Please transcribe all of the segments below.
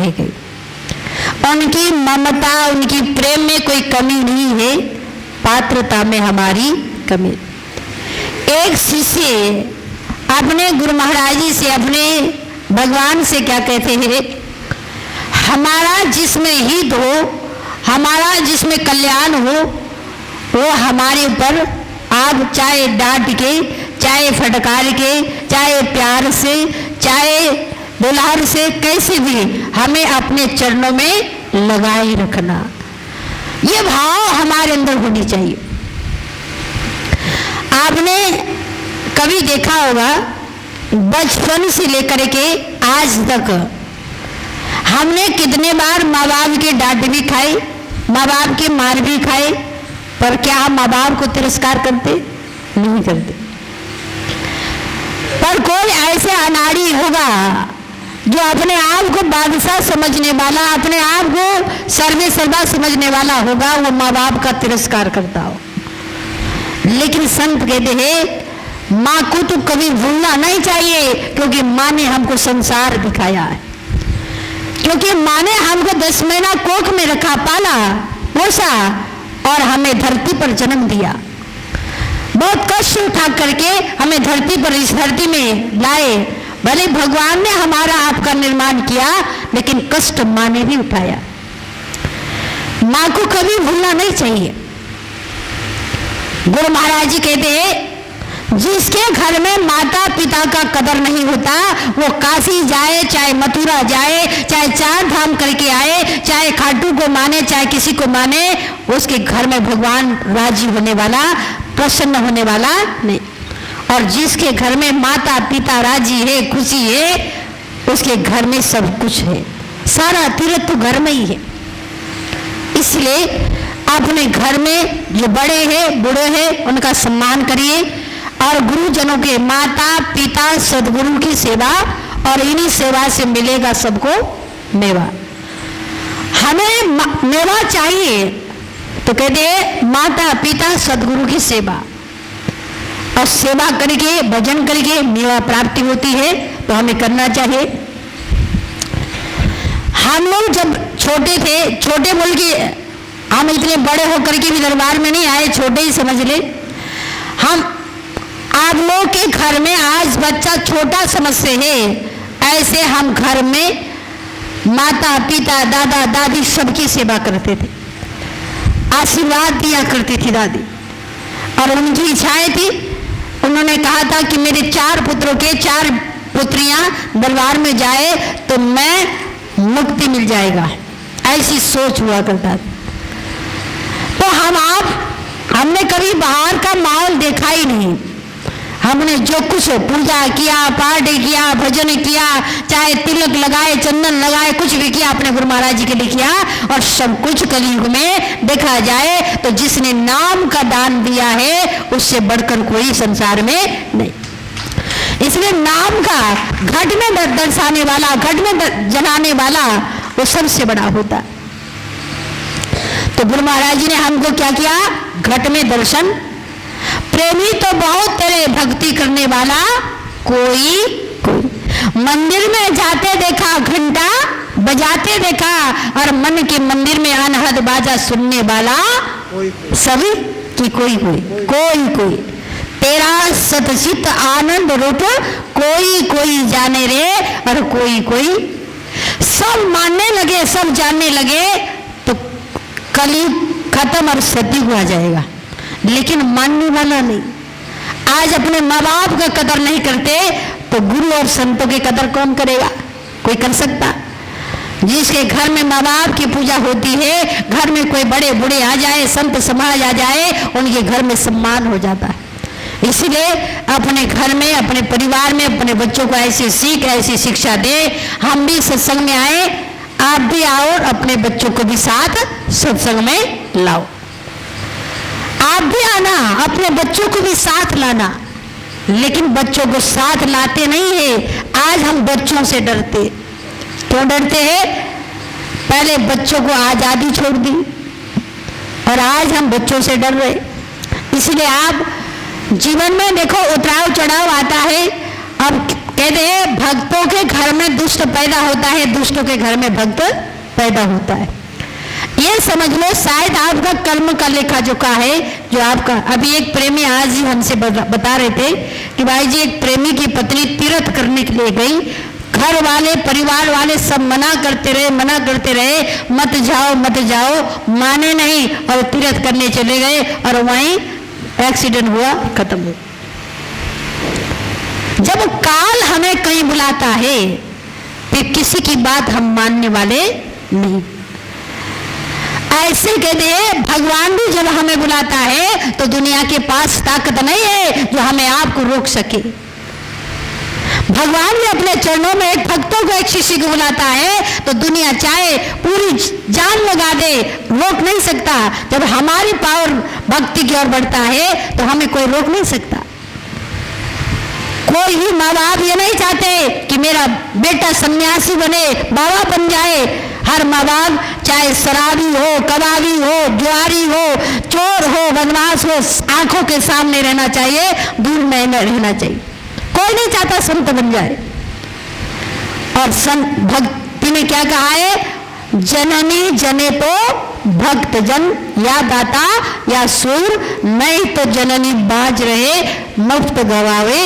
रह गई। उनकी ममता, उनकी प्रेम में कोई कमी नहीं है, पात्रता में हमारी कमी। एक शिष्य अपने गुरु महाराज जी से, अपने भगवान से क्या कहते हैं, हमारा जिसमें हित हो, हमारा जिसमें कल्याण हो, वो हमारे ऊपर आप चाहे डांट के, चाहे फटकार के, चाहे प्यार से, चाहे दुलार से, कैसे भी हमें अपने चरणों में लगाए रखना। ये भाव हमारे अंदर होनी चाहिए। आपने कभी देखा होगा, बचपन से लेकर के आज तक हमने कितने बार माँ बाप की डांट भी खाई, माँ बाप की मार भी खाई, पर क्या हम माँ बाप को तिरस्कार करते? नहीं करते। पर कोई ऐसे अनाड़ी होगा जो अपने आप को बादशाह समझने वाला, अपने आप को सर्वे सर्वा समझने वाला होगा, वो माँ बाप का तिरस्कार करता हो। लेकिन संत कहते हैं माँ को तो कभी भूलना नहीं चाहिए, क्योंकि माँ ने हमको संसार दिखाया है, क्योंकि माँ ने हमको 10 महीना कोख में रखा, पाला पोसा और हमें धरती पर जन्म दिया। बहुत कष्ट उठा करके हमें धरती पर, इस धरती में लाए। भले भगवान ने हमारा आपका निर्माण किया, लेकिन कष्ट माँ ने भी उठाया। माँ को कभी भूलना नहीं चाहिए। गुरु महाराज जी कहते हैं जिसके घर में माता पिता का कदर नहीं होता, वो काशी जाए, चाहे मथुरा जाए, चाहे 4 धाम करके आए, चाहे खाटू को माने, चाहे किसी को माने, उसके घर में भगवान राजी होने वाला, प्रसन्न होने वाला नहीं। और जिसके घर में माता पिता राजी है, खुशी है, उसके घर में सब कुछ है। सारा तीर्थ तो घर में ही है। इसलिए अपने घर में जो बड़े हैं, बूढ़े हैं, उनका सम्मान करिए, और गुरुजनों के, माता पिता सदगुरु की सेवा, और इन्हीं सेवा से मिलेगा सबको मेवा। हमें मेवा चाहिए तो कहते माता पिता सदगुरु की सेवा, और सेवा करके, भजन करके मेवा प्राप्ति होती है, तो हमें करना चाहिए। हम लोग जब छोटे थे, छोटे बोल के हम इतने बड़े होकर के भी दरबार में नहीं आए, छोटे ही समझ ले। हम आप लोग के घर में आज बच्चा छोटा समझते हैं, ऐसे हम घर में माता पिता दादा दादी सबकी सेवा करते थे, आशीर्वाद दिया करती थी दादी। और उनकी इच्छाएं थी, उन्होंने कहा था कि मेरे 4 पुत्रों के 4 पुत्रियां दरबार में जाए तो मैं मुक्ति मिल जाएगा, ऐसी सोच हुआ करता था। तो हमने कभी बाहर का माहौल देखा ही नहीं। हमने जो कुछ पूजा किया, पाठ किया, भजन किया, चाहे तिलक लगाए, चंदन लगाए, कुछ भी किया अपने गुरु महाराज जी के लिए किया। और सब कुछ कलयुग में देखा जाए तो जिसने नाम का दान दिया है, उससे बढ़कर कोई संसार में नहीं। इसलिए नाम का घट में दर्शाने वाला, घट में जलाने वाला, वो सबसे बड़ा होता। तो गुरु महाराज जी ने हमको क्या किया? घट में दर्शन। प्रेमी तो बहुत तेरे, भक्ति करने वाला कोई कोई। मंदिर में जाते देखा, घंटा बजाते देखा, और मन के मंदिर में अनहद बाजा सुनने वाला सभी की कोई कोई कोई कोई। तेरा सतचित आनंद रूप कोई कोई जाने रे, और कोई कोई। सब मानने लगे, सब जानने लगे तो कलयुग खत्म और सतयुग आ जाएगा। लेकिन मानने वाला नहीं। आज अपने माँ बाप का कदर नहीं करते तो गुरु और संतों की कदर कौन करेगा? कोई कर सकता? जिसके घर में माँ बाप की पूजा होती है, घर में कोई बड़े बूढ़े आ जाए, संत समाज आ जाए, उनके घर में सम्मान हो जाता है। इसलिए अपने घर में, अपने परिवार में अपने बच्चों को ऐसी सीख, ऐसी शिक्षा दे। हम भी सत्संग में आए, आप भी आओ, और अपने बच्चों को भी साथ सत्संग में लाओ। आप भी आना, अपने बच्चों को भी साथ लाना। लेकिन बच्चों को साथ लाते नहीं है। आज हम बच्चों से डरते। क्यों डरते हैं? पहले बच्चों को आजादी छोड़ दी, और आज हम बच्चों से डर रहे। इसलिए आप जीवन में देखो, उतराव चढ़ाव आता है। अब कहते हैं भक्तों के घर में दुष्ट पैदा होता है, दुष्टों के घर में भक्त पैदा होता है। ये समझ लो शायद आपका कर्म का लेखा जोखा है जो आपका। अभी एक प्रेमी आज ही हमसे बता रहे थे कि भाई जी एक प्रेमी की पत्नी तीर्थ करने के लिए गई, घर वाले परिवार वाले सब मना करते रहे मत जाओ, माने नहीं और तीर्थ करने चले गए और वहीं एक्सीडेंट हुआ, खत्म हुआ। जब काल हमें कहीं बुलाता है फिर किसी की बात हम मानने वाले नहीं। ऐसे कहते हैं भगवान भी जब हमें बुलाता है तो दुनिया के पास ताकत नहीं है जो हमें आपको रोक सके। भगवान भी अपने चरणों में एक भक्तों को, एक शिष्य को बुलाता है तो दुनिया चाहे पूरी जान लगा दे, रोक नहीं सकता। जब हमारी पावर भक्ति की ओर बढ़ता है तो हमें कोई रोक नहीं सकता। कोई ही माँ बाप ये नहीं चाहते कि मेरा बेटा सन्यासी बने, बाबा बन जाए। हर माँ बाप चाहे शराबी हो, कबाबी हो, जुआरी हो, चोर हो, बदमाश हो, आंखों के सामने रहना चाहिए, दूर नहीं रहना चाहिए। कोई नहीं चाहता संत बन जाए। और संत भक्ति में क्या कहा है, जननी जने तो भक्त जन, या दाता या सूर, नहीं तो जननी बाज रहे मुफ्त गवावे।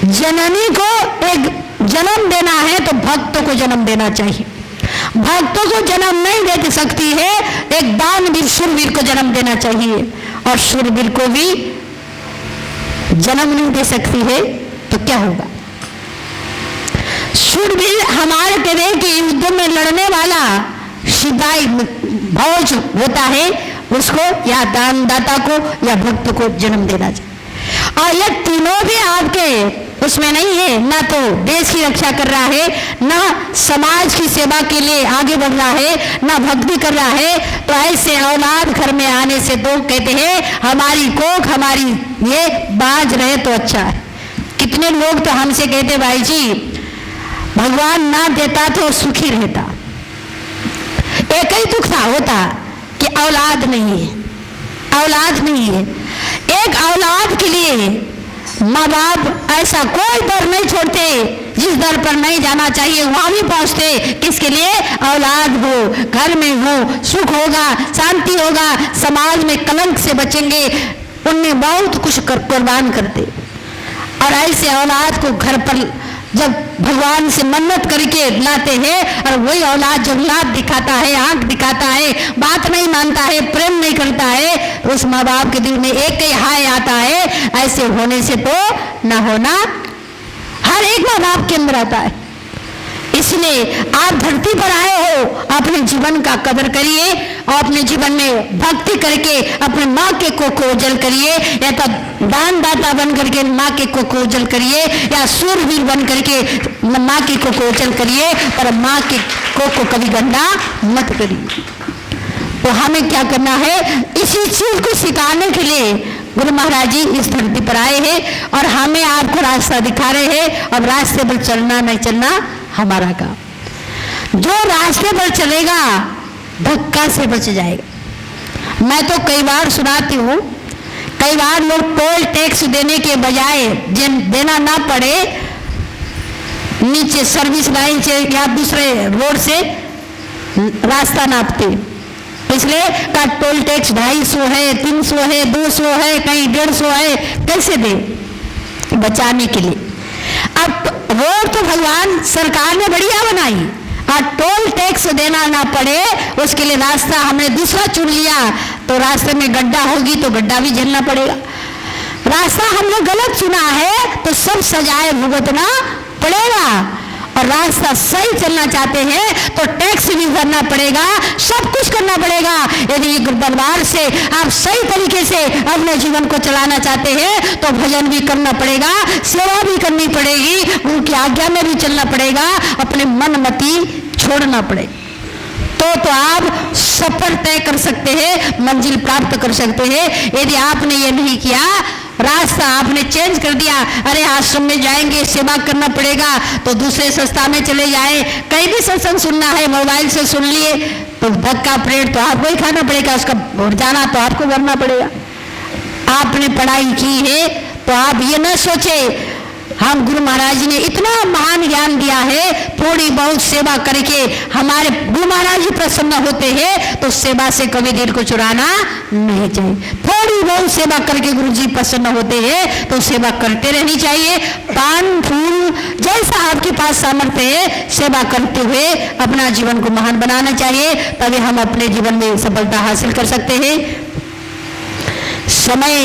जननी को एक जन्म देना है तो भक्तों को जन्म देना चाहिए। भक्तों को जन्म नहीं दे सकती है, एक दानवीर शूरवीर को जन्म देना चाहिए। और शूरवीर को भी जन्म नहीं दे सकती है तो क्या होगा। शूरवीर हमारे तरह के युद्ध में लड़ने वाला सिपाही भौज होता है, उसको या दानदाता को या भक्त को जन्म देना चाहिए। और ये तीनों भी आपके उसमें नहीं है, ना तो देश की रक्षा कर रहा है, ना समाज की सेवा के लिए आगे बढ़ रहा है, ना भक्ति कर रहा है। तो ऐसे औलाद घर में आने से तो कहते हैं हमारी कोख, हमारी ये बाज रहे तो अच्छा है। कितने लोग तो हमसे कहते भाई जी भगवान ना देता तो सुखी रहता। एक ही दुख था होता कि औलाद नहीं है, औलाद नहीं है। एक औलाद के लिए माँ बाप ऐसा कोई दर नहीं छोड़ते जिस दर पर नहीं जाना चाहिए वहां भी पहुंचते। किसके लिए, औलाद हो, घर में हो, सुख होगा, शांति होगा, समाज में कलंक से बचेंगे, उनमें बहुत कुछ कुर्बान करते। और ऐसे औलाद को घर पर जब भगवान से मन्नत करके लाते हैं और वही औलाद जब लात दिखाता है, आंख दिखाता है, बात नहीं मानता है, प्रेम नहीं करता है, तो उस माँ बाप के दिल में एक ही हाय आता है। ऐसे होने से तो ना होना हर एक माँ बाप के अंदर आता है। इसलिए आप धरती पर आए हो, अपने जीवन का कदर करिए और अपने जीवन में भक्ति करके अपने माँ के कोख को उज्जवल करिए, या तो दानदाता बन करके माँ के कोख को उज्जवल करिए, या सूरवीर बन करके माँ के कोख को उज्जवल करिए, पर माँ के कोख को कभी गंदा मत करिए। तो हमें क्या करना है, इसी चीज को सिखाने के लिए गुरु महाराज जी इस धरती पर आए हैं और हमें आपको रास्ता दिखा रहे हैं। अब रास्ते पर चलना नहीं चलना हमारा काम। जो रास्ते पर चलेगा धक्का से बच जाएगा। मैं तो कई बार सुनाती हूँ, कई बार लोग टोल टैक्स देने के बजाय देना ना पड़े, नीचे सर्विस लाइन से या दूसरे रोड से रास्ता नापते, इसलिए का टोल टैक्स 250 है, 300 है, 200 है, कहीं 150 है, कैसे दे, बचाने के लिए। अब रोड तो भगवान सरकार ने बढ़िया बनाई और टोल टैक्स देना ना पड़े उसके लिए रास्ता हमने दूसरा चुन लिया, तो रास्ते में गड्ढा होगी तो गड्ढा भी झेलना पड़ेगा। रास्ता हमने गलत चुना है तो सब सजाए भुगतना पड़ेगा। और रास्ता सही चलना चाहते हैं तो टैक्स भी भरना पड़ेगा, सब कुछ करना पड़ेगा। यदि दरबार से आप सही तरीके से अपने जीवन को चलाना चाहते हैं तो भजन भी करना पड़ेगा, सेवा भी करनी पड़ेगी, उनकी आज्ञा में भी चलना पड़ेगा, अपने मन मति छोड़ना पड़ेगा। तो आप सफर तय कर सकते हैं, मंजिल प्राप्त कर सकते हैं। यदि आपने ये नहीं किया, रास्ता आपने चेंज कर दिया, अरे आश्रम में जाएंगे सेवा करना पड़ेगा तो दूसरे संस्था में चले जाए, कहीं भी सत्संग सुनना है मोबाइल से सुन लिए तो धक्का प्लेट तो आपको ही खाना पड़ेगा, उसका जाना तो आपको भरना पड़ेगा। आपने पढ़ाई की है तो आप ये न सोचे हम गुरु महाराज जी ने इतना महान ज्ञान दिया है, थोड़ी बहुत सेवा करके हमारे गुरु महाराज जी प्रसन्न होते हैं, तो सेवा से कभी दिल को चुराना नहीं चाहिए। थोड़ी बहुत सेवा करके गुरु जी प्रसन्न होते हैं तो सेवा करते रहनी चाहिए। पान फूल जैसा आपके पास सामर्थ्य है, सेवा करते हुए अपना जीवन को महान बनाना चाहिए, तभी हम अपने जीवन में सफलता हासिल कर सकते हैं। समय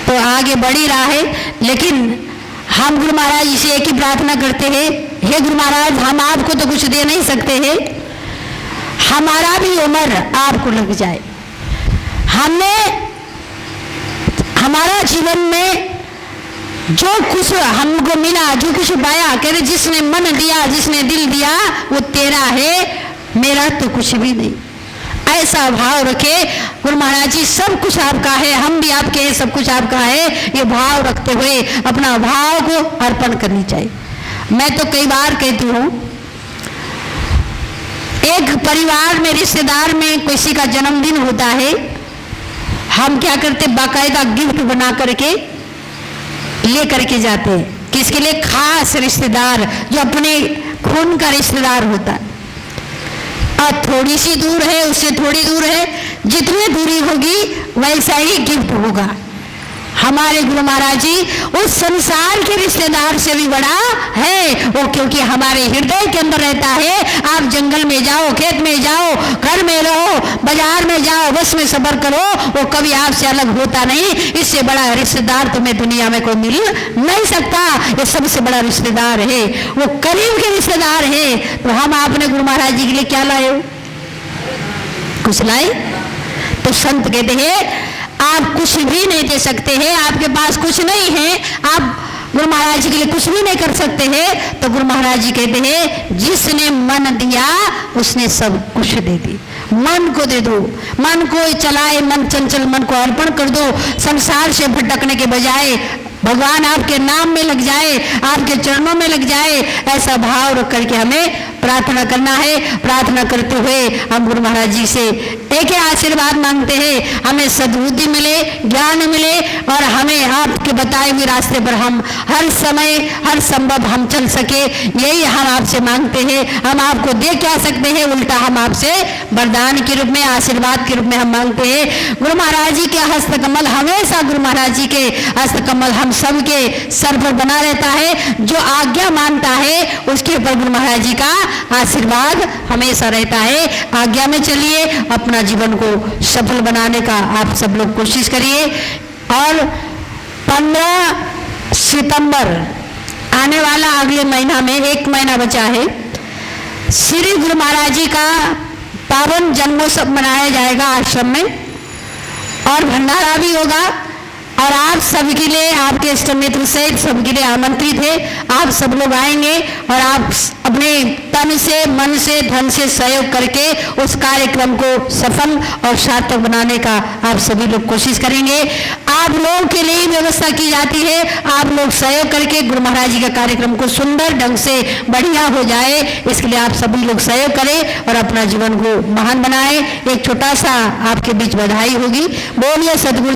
तो आगे बढ़ ही रहा है, लेकिन हम गुरु महाराज जी से एक ही प्रार्थना करते हैं, हे गुरु महाराज, हम आपको तो कुछ दे नहीं सकते हैं, हमारा भी उम्र आपको लग जाए। हमने हमारा जीवन में जो कुछ हमको मिला, जो कुछ पाया, कह रहे जिसने मन दिया, जिसने दिल दिया, वो तेरा है, मेरा तो कुछ भी नहीं। ऐसा भाव रखे गुरु महाराज जी, सब कुछ आपका है, हम भी आपके हैं, सब कुछ आपका है, ये भाव रखते हुए अपना भाव को अर्पण करनी चाहिए। मैं तो कई बार कहती हूँ, एक परिवार में, रिश्तेदार में किसी का जन्मदिन होता है, हम क्या करते, बाकायदा गिफ्ट बना करके ले करके जाते हैं। किसके लिए? खास रिश्तेदार, जो अपने खून का रिश्तेदार होता है। और थोड़ी सी दूर है, उससे थोड़ी दूर है, जितनी दूरी होगी वैसा ही गिफ्ट होगा। हमारे गुरु महाराज जी उस संसार के रिश्तेदार से भी बड़ा है वो, क्योंकि हमारे हृदय के अंदर रहता है। आप जंगल में जाओ, खेत में जाओ, घर में रहो, बाजार में जाओ, बस में सफर करो, वो कभी आपसे अलग होता नहीं। इससे बड़ा रिश्तेदार तुम्हें दुनिया में कोई मिल नहीं सकता। ये सबसे बड़ा रिश्तेदार है, वो करीब के रिश्तेदार है। तो हम आपने गुरु महाराज जी के लिए क्या लाए हो? कुछ लाए? तो संत कहते हैं आप कुछ भी नहीं दे सकते हैं, आपके पास कुछ नहीं है, आप गुरु महाराज जी के लिए कुछ भी नहीं कर सकते हैं। तो गुरु महाराज जी कहते हैं जिसने मन दिया उसने सब कुछ दे दी। मन को दे दो, मन को चलाए, मन चंचल मन को अर्पण कर दो। संसार से भटकने के बजाय भगवान आपके नाम में लग जाए, आपके चरणों में लग जाए, ऐसा भाव रख करके हमें प्रार्थना करना है। प्रार्थना करते हुए हम गुरु महाराज जी से एक ही आशीर्वाद मांगते हैं, हमें सद्बुद्धि मिले, ज्ञान मिले, और हमें आपके बताए हुए रास्ते पर हम हर समय हर संभव हम चल सके, यही हम आपसे मांगते हैं। हम आपको दे क्या सकते हैं, उल्टा हम आपसे वरदान के रूप में, आशीर्वाद के रूप में हम मांगते हैं। गुरु महाराज जी के हस्तकमल हमेशा, गुरु महाराज जी के हस्तकमल हम सबके सर पर बना रहता है। जो आज्ञा मानता है उसके ऊपर गुरु महाराज जी का आशीर्वाद हमेशा रहता है। आज्ञा में चलिए, अपना जीवन को सफल बनाने का आप सब लोग कोशिश करिए। और 15 सितंबर आने वाला, अगले महीना में 1 महीना बचा है, श्री गुरु महाराज जी का पावन जन्मोत्सव मनाया जाएगा आश्रम में, और भंडारा भी होगा। और आप सबके लिए, आपके इष्ट मित्र सहित सबके लिए आमंत्रित है। आप सब लोग आएंगे और आप अपने तन से, मन से, धन से सहयोग करके उस कार्यक्रम को सफल और सार्थक बनाने का आप सभी लोग कोशिश करेंगे। आप लोगों के लिए व्यवस्था की जाती है, आप लोग सहयोग करके गुरु महाराज जी का कार्यक्रम को सुंदर ढंग से बढ़िया हो जाए, इसके लिए आप सभी लोग सहयोग करें और अपना जीवन को महान बनाएं। एक छोटा सा आपके बीच बधाई होगी। बोलिए सद्गुरु